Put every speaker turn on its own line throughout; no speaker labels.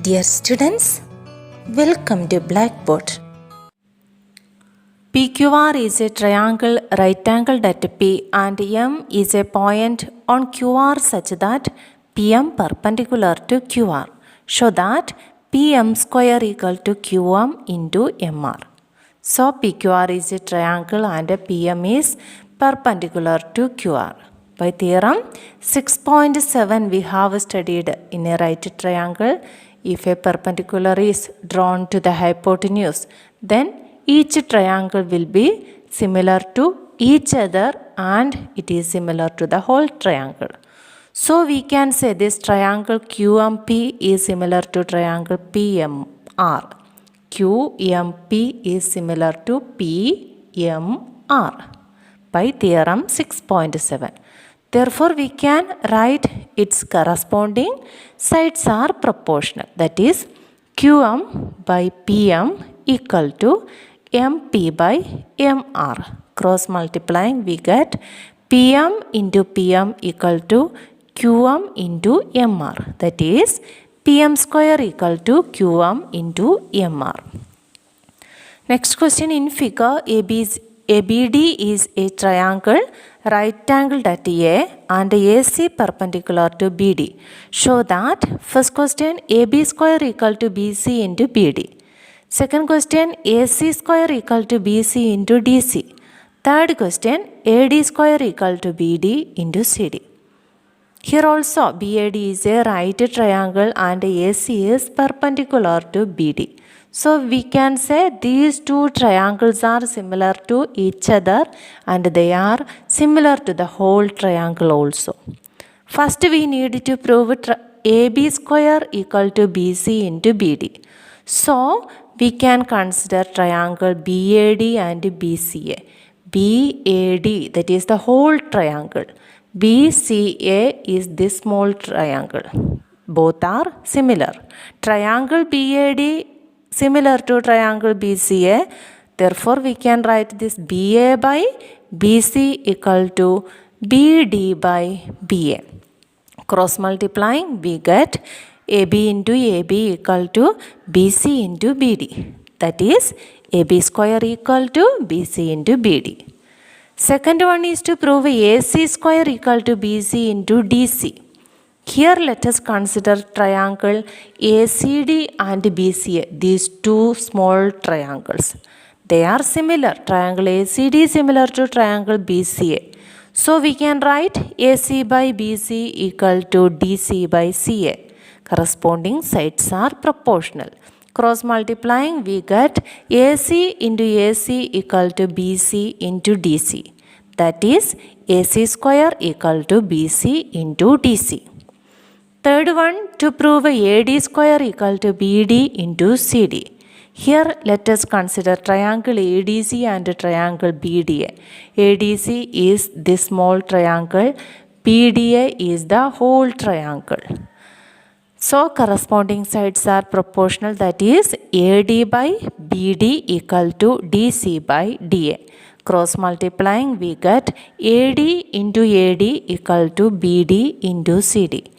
Dear students, welcome to Blackboard. PQR is a triangle right angled at P and M is a point on QR such that PM perpendicular to QR. Show that PM square equal to QM into MR. So PQR is a triangle and PM is perpendicular to QR. By theorem 6.7 we have studied in a right triangle. If a perpendicular is drawn to the hypotenuse, then each triangle will be similar to each other and it is similar to the whole triangle. So we can say this triangle QMP is similar to triangle PMR. QMP is similar to PMR by theorem 6.7. Therefore, we can write its corresponding sides are proportional. That is, QM by PM equal to MP by MR. Cross multiplying, we get PM into PM equal to QM into MR. That is, PM square equal to QM into MR. Next question, in figure ABD is a triangle right angled at A and AC perpendicular to BD. Show that first question AB square equal to BC into BD. Second question AC square equal to BC into DC. Third question AD square equal to BD into CD. Here also BAD is a right triangle and AC is perpendicular to BD. So we can say these two triangles are similar to each other and they are similar to the whole triangle also. First we need to prove AB square equal to BC into BD. So we can consider triangle BAD and BCA. BAD, that is the whole triangle. BCA is this small triangle. Both are similar. Triangle BAD similar to triangle BCA. Therefore, we can write this BA by BC equal to BD by BA. Cross multiplying, we get AB into AB equal to BC into BD. That is, AB square equal to BC into BD. Second one is to prove AC square equal to BC into DC. Here let us consider triangle ACD and BCA, these two small triangles. They are similar. Triangle ACD is similar to triangle BCA. So we can write AC by BC equal to DC by CA. Corresponding sides are proportional. Cross multiplying, we get AC into AC equal to BC into DC. That is, AC square equal to BC into DC. Third one, to prove AD square equal to BD into CD. Here let us consider triangle ADC and triangle BDA. ADC is this small triangle, BDA is the whole triangle. So corresponding sides are proportional, that is AD by BD equal to DC by DA. Cross multiplying, we get AD into AD equal to BD into CD.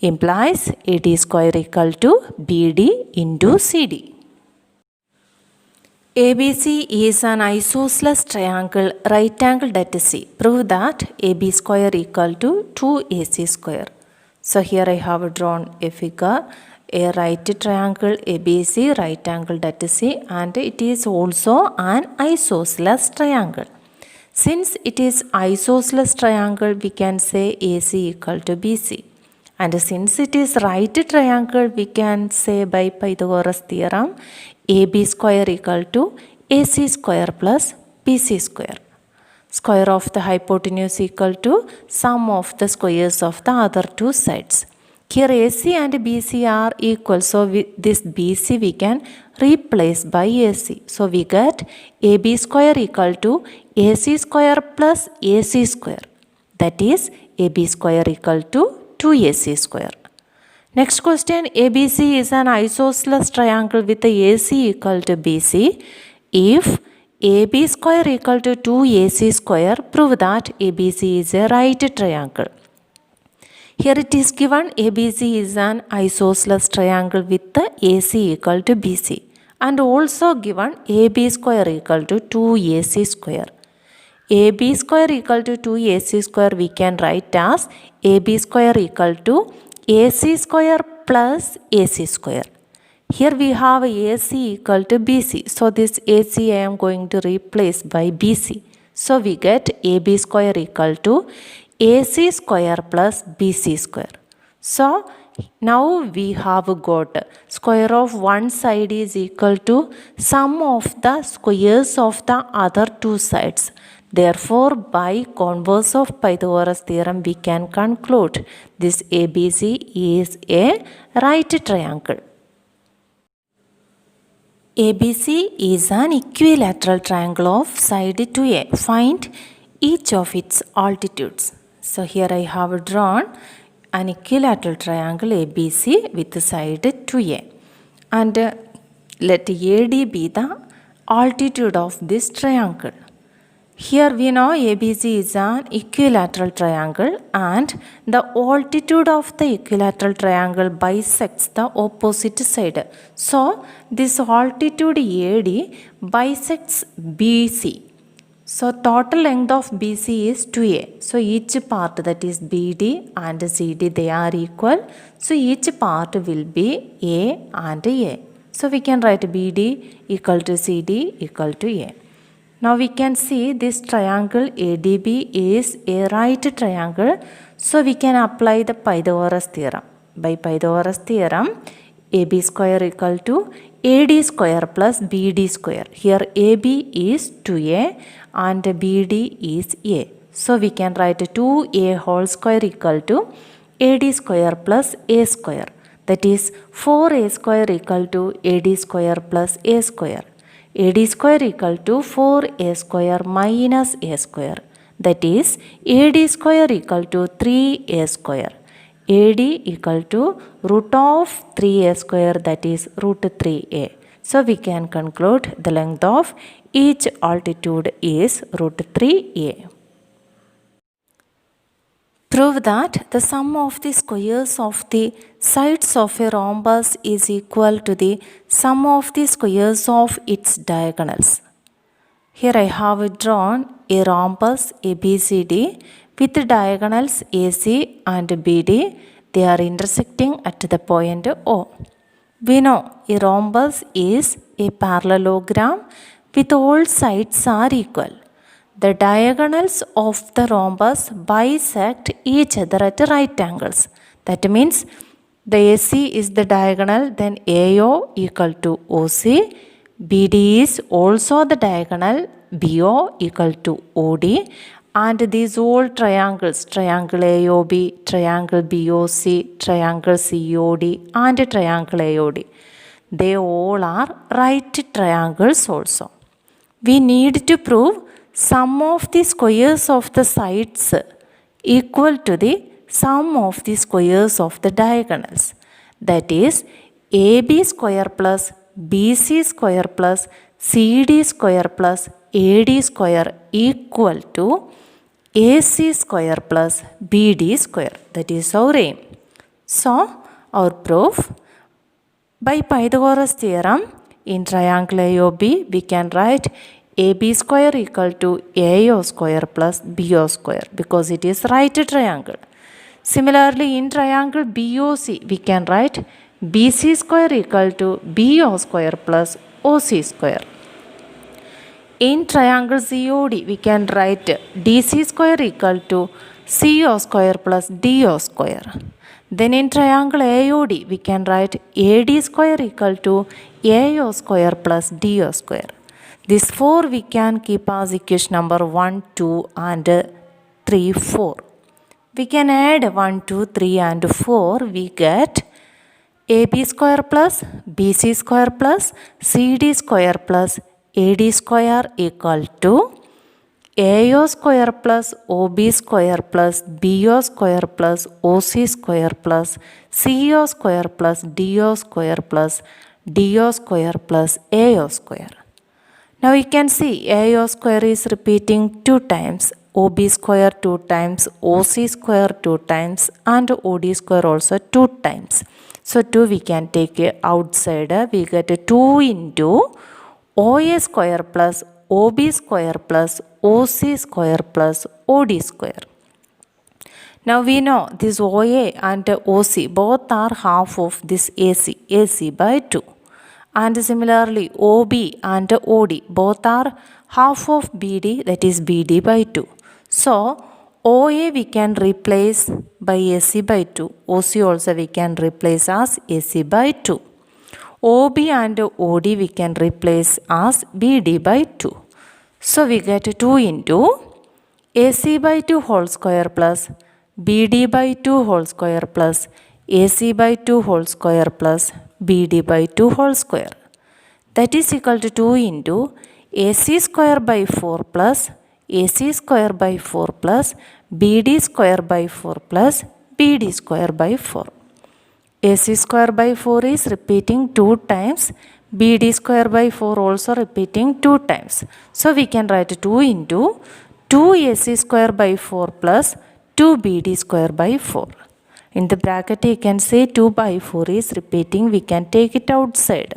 Implies AD square equal to BD into CD. ABC is an isosceles triangle right angled at C. Prove that AB square equal to 2AC square. So here I have drawn a figure, a right triangle ABC right angled at C, and it is also an isosceles triangle. Since it is isosceles triangle, we can say AC equal to BC. And since it is right triangle, we can say by Pythagoras theorem, AB square equal to AC square plus BC square. Square of the hypotenuse equal to sum of the squares of the other two sides. Here AC and BC are equal, so this BC we can replace by AC. So we get AB square equal to AC square plus AC square. That is, AB square equal to 2AC square. Next question, ABC is an isosceles triangle with the AC equal to BC. If AB square equal to 2AC square, prove that ABC is a right triangle. Here it is given ABC is an isosceles triangle with the AC equal to BC, and also given AB square equal to 2AC square. AB square equal to 2AC square we can write as AB square equal to AC square plus AC square. Here we have AC equal to BC. So this AC I am going to replace by BC. So we get AB square equal to AC square plus BC square. So now we have got square of one side is equal to sum of the squares of the other two sides. Therefore, by converse of Pythagoras theorem, we can conclude this ABC is a right triangle. ABC is an equilateral triangle of side 2A. Find each of its altitudes. So here I have drawn an equilateral triangle ABC with side 2A. And let AD be the altitude of this triangle. Here we know ABC is an equilateral triangle and the altitude of the equilateral triangle bisects the opposite side. So this altitude AD bisects BC. So total length of BC is 2A. So each part, that is BD and CD, they are equal. So each part will be A and A. So we can write BD equal to CD equal to A. Now we can see this triangle ADB is a right triangle. So we can apply the Pythagoras theorem. By Pythagoras theorem, AB square equal to AD square plus BD square. Here AB is 2A and BD is A. So we can write 2A whole square equal to AD square plus A square. That is 4A square equal to AD square plus A square. AD square equal to 4A square minus A square. That is AD square equal to 3A square. AD equal to root of 3A square, that is root 3A. So we can conclude the length of each altitude is root 3A. Prove that the sum of the squares of the sides of a rhombus is equal to the sum of the squares of its diagonals. Here I have drawn a rhombus ABCD with diagonals AC and BD. They are intersecting at the point O. We know a rhombus is a parallelogram with all sides are equal. The diagonals of the rhombus bisect each other at right angles. That means the AC is the diagonal, then AO equal to OC. BD is also the diagonal, BO equal to OD. And these all triangles, triangle AOB, triangle BOC, triangle COD and triangle AOD, they all are right triangles also. We need to prove sum of the squares of the sides equal to the sum of the squares of the diagonals. That is AB square plus BC square plus CD square plus AD square equal to AC square plus BD square. That is our aim. So our proof, by Pythagoras theorem, in triangle AOB we can write AB square equal to AO square plus BO square because it is right triangle. Similarly, in triangle BOC we can write BC square equal to BO square plus OC square. In triangle COD we can write DC square equal to CO square plus DO square. Then in triangle AOD we can write AD square equal to AO square plus DO square. These four we can keep as equation number 1, 2 and 3, 4. We can add 1, 2, 3 and 4. We get AB square plus BC square plus CD square plus AD square equal to AO square plus OB square plus BO square plus OC square plus CO square plus DO square plus DO square plus AO square. Now you can see AO square is repeating 2 times OB square 2 times, OC square 2 times, and OD square also 2 times. So 2 we can take outside. We get 2 into OA square plus OB square plus OC square plus OD square. Now we know this OA and OC both are half of this AC by 2. And similarly OB and OD both are half of BD, that is BD by 2. So OA we can replace by AC by 2. OC also we can replace as AC by 2. OB and OD we can replace as BD by 2. So we get 2 into AC by 2 whole square plus BD by 2 whole square plus AC by 2 whole square plus BD by 2 whole square. That is equal to 2 into AC square by 4 plus AC square by 4 plus BD square by 4 plus BD square by 4. AC square by 4 is repeating 2 times. BD square by 4 also repeating 2 times. So we can write 2 into 2 AC square by 4 plus 2 BD square by 4. In the bracket you can say 2 by 4 is repeating. We can take it outside.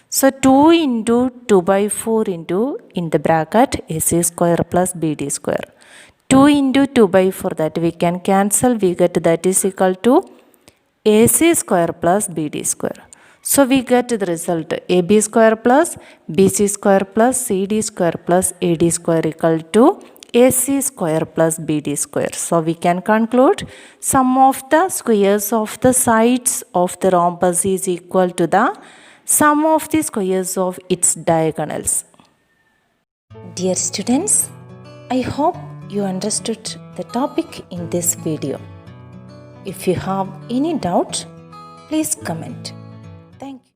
So 2 into 2 by 4 into in the bracket AC square plus BD square. 2 into 2 by 4, that we can cancel. We get that is equal to AC square plus BD square. So we get the result AB square plus BC square plus CD square plus AD square equal to AC square plus BD square. So we can conclude sum of the squares of the sides of the rhombus is equal to the sum of the squares of its diagonals. Dear students, I hope you understood the topic in this video. If you have any doubt, please comment.